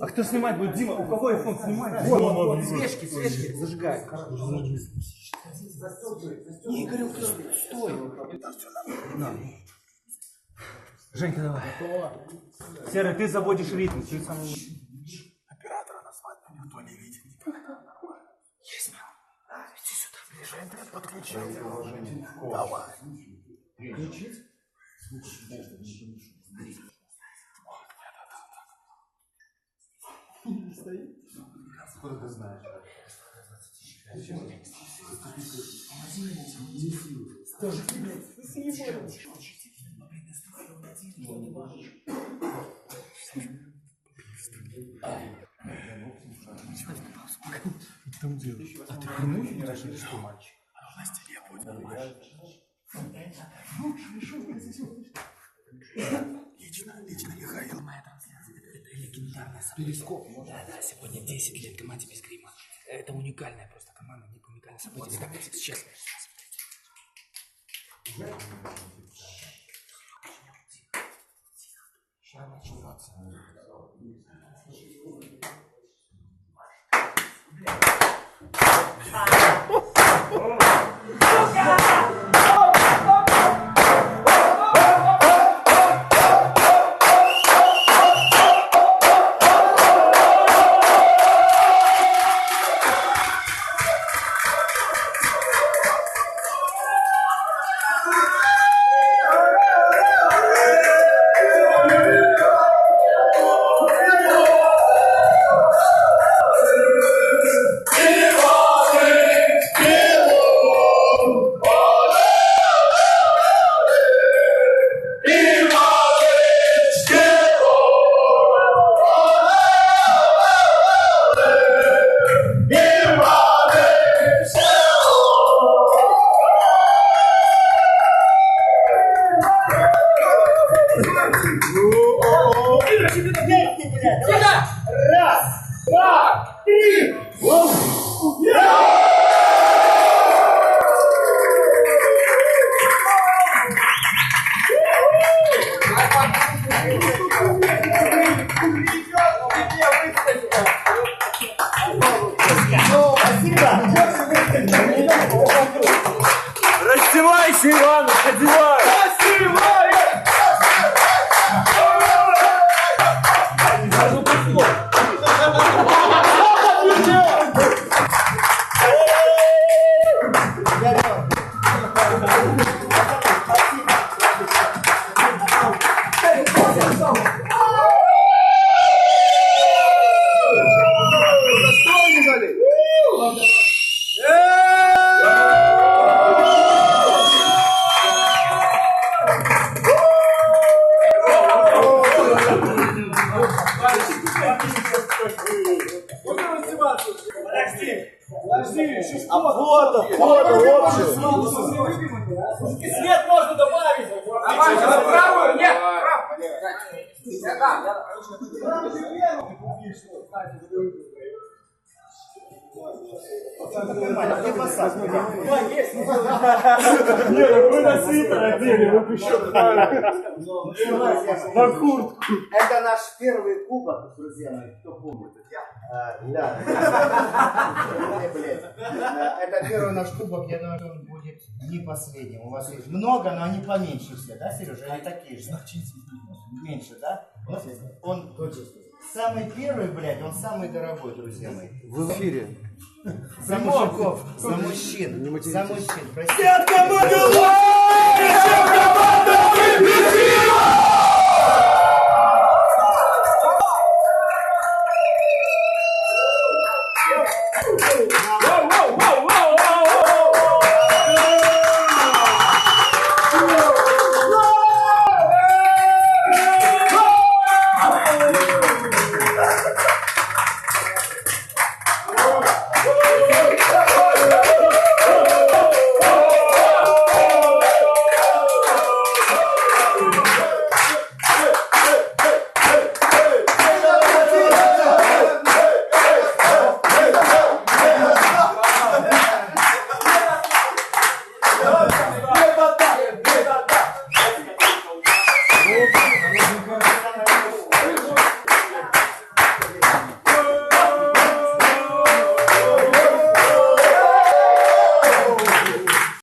А кто снимать будет? Дима, у кого iPhone снимает? Вот, свечки, зажигай. Не, Игорь, стой. Женька, давай. Серый, ты заводишь ритм. Ты самый... Оператора на свадьбе никто не видит. Есть. Иди сюда, ближе. Подключай. Давай. Включить? Стоит? Откуда ты знаешь? Что там делаешь? А ты прямую не решили, что мальчик? На стене будет. Лично Михаил. Моя трансляция. Это легендарная событие. Перископ. Да, сегодня 10 лет команде без грима. Это уникальная просто команда, уникальное событие. Так, сейчас. Сейчас начнется. Раздевайся, Иван, одевай! Свет можно добавить! Правую? Нет! Нет, вы на свитер одели, вы еще на куртку. Это наш первый кубок, друзья мои, кто помнит. Да. Это первый наш кубок, я думаю, он будет не последним. У вас есть много, но они поменьше все, да, Сережа? Они такие же. Меньше, да? Он самый первый, блядь, он самый дорогой, друзья мои. Вы в эфире. За мужиков, за мужчин, за мужчин. Простите. Команда